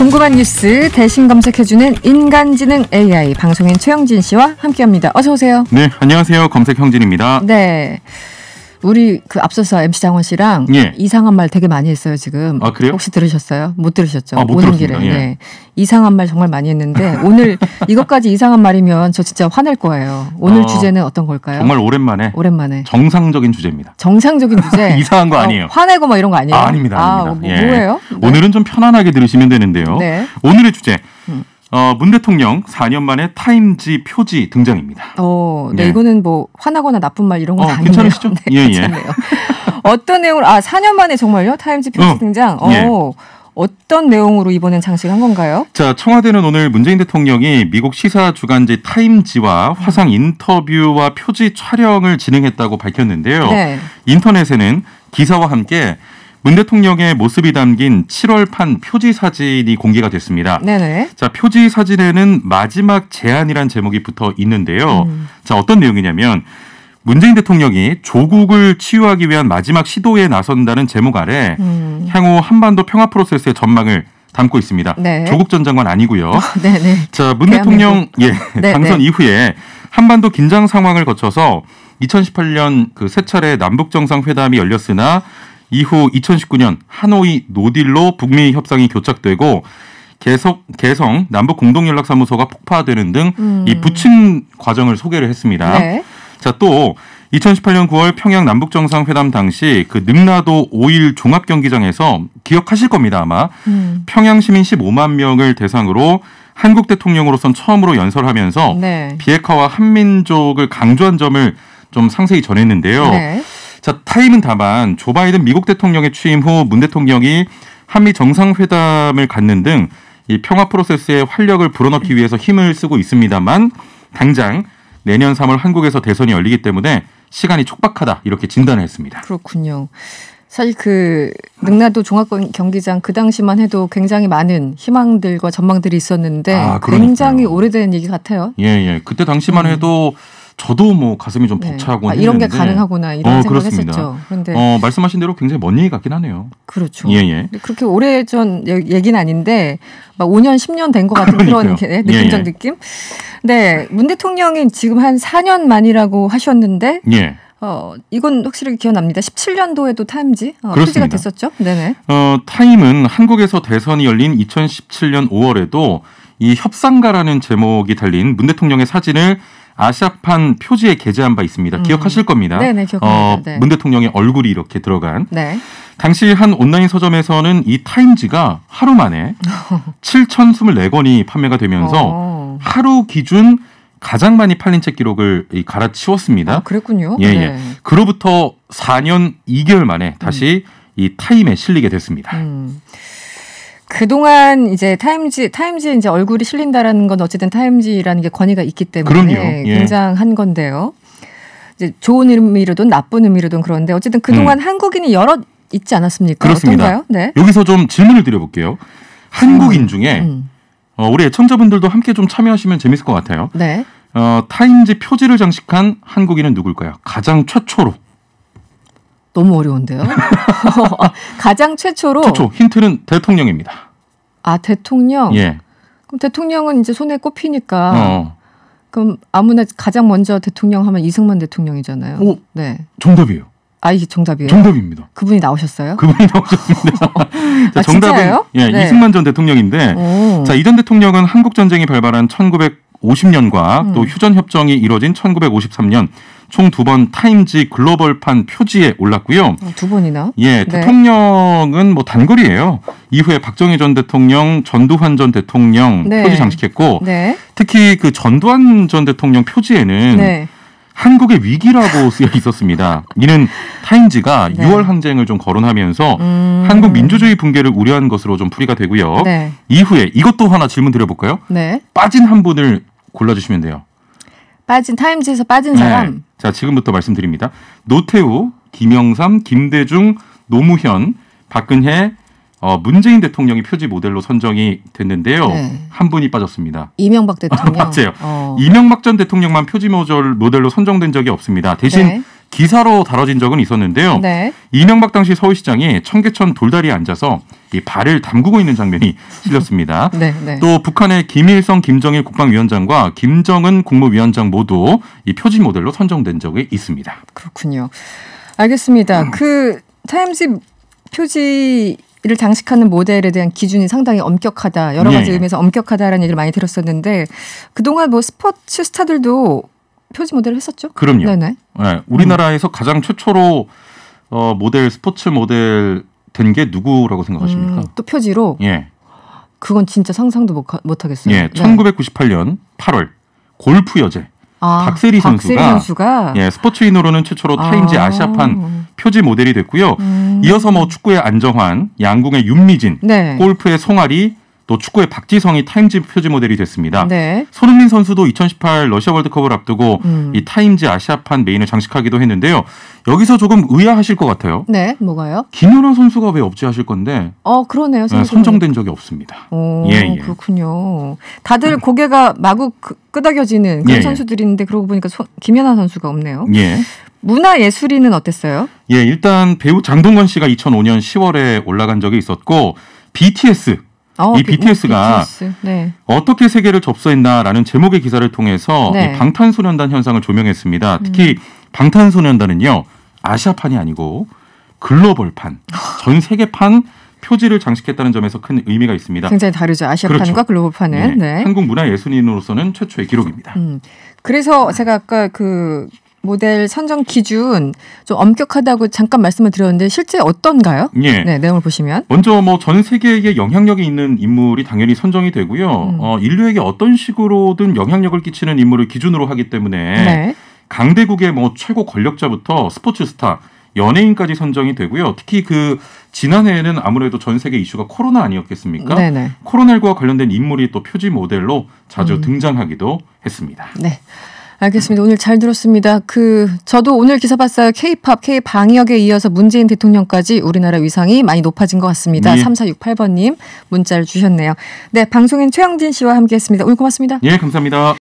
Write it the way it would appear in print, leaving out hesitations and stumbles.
궁금한 뉴스 대신 검색해주는 인간지능 AI 방송인 최영진 씨와 함께합니다. 어서 오세요. 네, 안녕하세요. 검색형진입니다. 네, 우리 그 앞서서 MC 장원 씨랑 이상한 말 되게 많이 했어요 지금. 아, 그래요? 혹시 들으셨어요? 못 들으셨죠? 못 오는 들었습니다. 길에. 예. 네. 이상한 말 정말 많이 했는데 오늘 이것까지 이상한 말이면 저 진짜 화낼 거예요. 오늘 주제는 어떤 걸까요? 정말 오랜만에 정상적인 주제입니다. 정상적인 주제? 이상한 거 아니에요. 화내고 뭐 이런 거 아니에요? 아닙니다. 뭐예요? 네. 오늘은 좀 편안하게 들으시면 되는데요. 네. 오늘의 주제. 문 대통령 4년 만에 타임지 표지 등장입니다. 네, 이거는 뭐 화나거나 나쁜 말 이런 건 아니에요. 괜찮으시죠? 네, 괜찮네요. 어떤 내용으로 4년 만에 정말요? 타임지 표지 등장. 어떤 내용으로 이번엔 장식한 건가요? 자, 청와대는 오늘 문재인 대통령이 미국 시사 주간지 타임지와 화상 인터뷰와 표지 촬영을 진행했다고 밝혔는데요. 네. 인터넷에는 기사와 함께 문 대통령의 모습이 담긴 7월판 표지 사진이 공개가 됐습니다. 네네. 자, 표지 사진에는 마지막 제안이란 제목이 붙어 있는데요. 자, 어떤 내용이냐면 문재인 대통령이 조국을 치유하기 위한 마지막 시도에 나선다는 제목 아래 향후 한반도 평화 프로세스의 전망을 담고 있습니다. 네. 조국 전 장관 아니고요. 네네. 자, 문 대통령 당선 이후에 한반도 긴장 상황을 거쳐서 2018년 그 세 차례 남북 정상회담이 열렸으나 이후 2019년 하노이 노딜로 북미 협상이 교착되고 개성 남북 공동연락사무소가 폭파되는 등 이 부친 과정을 소개를 했습니다. 네. 자, 또 2018년 9월 평양 남북 정상회담 당시 그 능라도 5일 종합경기장에서 기억하실 겁니다 아마. 평양 시민 15만 명을 대상으로 한국 대통령으로선 처음으로 연설하면서 비핵화와 한민족을 강조한 점을 좀 상세히 전했는데요. 네. 자, 타임은 다만 조 바이든 미국 대통령의 취임 후 문 대통령이 한미 정상회담을 갖는 등 이 평화 프로세스에 활력을 불어넣기 위해서 힘을 쓰고 있습니다만 당장 내년 3월 한국에서 대선이 열리기 때문에 시간이 촉박하다 이렇게 진단을 했습니다. 그렇군요. 사실 그 능라도 종합경기장 그 당시만 해도 굉장히 많은 희망들과 전망들이 있었는데 굉장히 오래된 얘기 같아요. 예. 그때 당시만 해도 저도 뭐 가슴이 좀 벅차고 했는데 이런 게 가능하구나 이런 생각을 했었죠. 그런데 말씀하신 대로 굉장히 먼 얘기 같긴 하네요. 그렇죠. 예. 그렇게 오래전 얘기는 아닌데 막 5년 10년 된 것 같은 그런 느낌적 느낌. 네, 문 대통령이 지금 한 4년 만이라고 하셨는데 이건 확실히 기억납니다. 17년도에도 타임지 표지가 됐었죠. 네네. 타임은 한국에서 대선이 열린 2017년 5월에도 이 협상가라는 제목이 달린 문 대통령의 사진을 아시아판 표지에 게재한 바 있습니다. 기억하실 겁니다. 네네, 기억합니다. 문 대통령의 얼굴이 이렇게 들어간. 네. 당시 한 온라인 서점에서는 이 타임지가 하루 만에 7,024권이 판매가 되면서 하루 기준 가장 많이 팔린 책 기록을 갈아치웠습니다. 그랬군요. 예. 그로부터 4년 2개월 만에 다시 이 타임에 실리게 됐습니다. 그동안 이제 타임지에 이제 얼굴이 실린다라는 건 어쨌든 타임지라는 게 권위가 있기 때문에 굉장한 건데요. 이제 좋은 의미로든 나쁜 의미로든 그런데 어쨌든 그동안 한국인이 여럿 있지 않았습니까? 그렇습니다. 어떤가요? 네. 여기서 좀 질문을 드려볼게요. 한국인 중에 우리 애청자분들도 함께 좀 참여하시면 재밌을 것 같아요. 네. 타임지 표지를 장식한 한국인은 누굴까요? 가장 최초로. 너무 어려운데요. 가장 최초로. 힌트는 대통령입니다. 대통령? 예. 그럼 대통령은 이제 손에 꼽히니까. 그럼 아무나 가장 먼저 대통령 하면 이승만 대통령이잖아요. 네. 정답이에요. 이게 정답이에요? 정답입니다. 그분이 나오셨어요? 그분이 나오셨습니다. 자, 정답은 진짜요? 이승만 전 대통령인데 자, 이 전 대통령은 한국전쟁이 발발한 1950년과 또 휴전협정이 이뤄진 1953년 총 2번 타임지 글로벌판 표지에 올랐고요. 2번이나? 예, 대통령은 뭐 단거리예요. 이후에 박정희 전 대통령, 전두환 전 대통령 표지 장식했고 특히 그 전두환 전 대통령 표지에는 한국의 위기라고 쓰여 있었습니다. 이는 타임지가 6월 항쟁을 좀 거론하면서 한국 민주주의 붕괴를 우려한 것으로 좀 풀이가 되고요. 이후에 이것도 하나 질문 드려볼까요? 빠진 한 분을 골라주시면 돼요. 타임지에서 빠진 사람? 자, 지금부터 말씀드립니다. 노태우, 김영삼, 김대중, 노무현, 박근혜, 문재인 대통령이 표지 모델로 선정이 됐는데요. 한 분이 빠졌습니다. 이명박 대통령. 맞아요. 이명박 전 대통령만 표지 모델로 선정된 적이 없습니다. 대신 기사로 다뤄진 적은 있었는데요. 네. 이명박 당시 서울시장이 청계천 돌다리에 앉아서 이 발을 담그고 있는 장면이 실렸습니다. 네, 네. 또 북한의 김일성, 김정일 국방위원장과 김정은 국무위원장 모두 이 표지 모델로 선정된 적이 있습니다. 그렇군요. 알겠습니다. 그 타임즈 표지를 장식하는 모델에 대한 기준이 상당히 엄격하다. 여러 가지 의미에서 엄격하다라는 얘기를 많이 들었었는데 그동안 뭐 스포츠 스타들도 표지 모델을 했었죠? 그럼요. 네네. 네, 우리나라에서 가장 최초로 모델 스포츠 모델 된 게 누구라고 생각하십니까? 또 표지로? 예. 그건 진짜 상상도 못 하겠어요. 예, 1998년 8월 골프 여제 박세리 선수가 예, 스포츠인으로는 최초로 타임지 아시아판 표지 모델이 됐고요. 이어서 뭐 축구의 안정환, 양궁의 윤미진, 네. 골프의 송아리, 또 축구의 박지성이 타임지 표지 모델이 됐습니다. 네. 손흥민 선수도 2018 러시아 월드컵을 앞두고 이 타임지 아시아판 메인을 장식하기도 했는데요. 여기서 조금 의아하실 것 같아요. 네, 뭐가요? 김연아 선수가 왜 없지하실 건데? 그러네요. 네, 선정된 적이 없습니다. 예. 그렇군요. 다들 고개가 마구 끄덕여지는 그런 선수들인데 그러고 보니까 김연아 선수가 없네요. 예. 문화예술인은 어땠어요? 예, 일단 배우 장동건 씨가 2005년 10월에 올라간 적이 있었고 BTS 이 BTS가 네. 어떻게 세계를 접수했나라는 제목의 기사를 통해서 네. 이 방탄소년단 현상을 조명했습니다. 특히 방탄소년단은요. 아시아판이 아니고 글로벌판, 전 세계판 표지를 장식했다는 점에서 큰 의미가 있습니다. 굉장히 다르죠. 아시아판과 그렇죠. 글로벌판은. 네. 네. 한국 문화예술인으로서는 최초의 기록입니다. 그래서 제가 아까 그 모델 선정 기준 좀 엄격하다고 잠깐 말씀을 드렸는데 실제 어떤가요? 예. 네, 내용을 보시면. 먼저 뭐 전 세계에 영향력이 있는 인물이 당연히 선정이 되고요. 인류에게 어떤 식으로든 영향력을 끼치는 인물을 기준으로 하기 때문에 네. 강대국의 뭐 최고 권력자부터 스포츠 스타, 연예인까지 선정이 되고요. 특히 그 지난해에는 아무래도 전 세계 이슈가 코로나 아니었겠습니까? 네네. 코로나19와 관련된 인물이 또 표지 모델로 자주 등장하기도 했습니다. 네. 알겠습니다. 오늘 잘 들었습니다. 저도 오늘 기사 봤어요. K-팝, K-방역에 이어서 문재인 대통령까지 우리나라 위상이 많이 높아진 것 같습니다. 예. 3468번님 문자를 주셨네요. 네, 방송인 최영진 씨와 함께했습니다. 오늘 고맙습니다. 예, 감사합니다.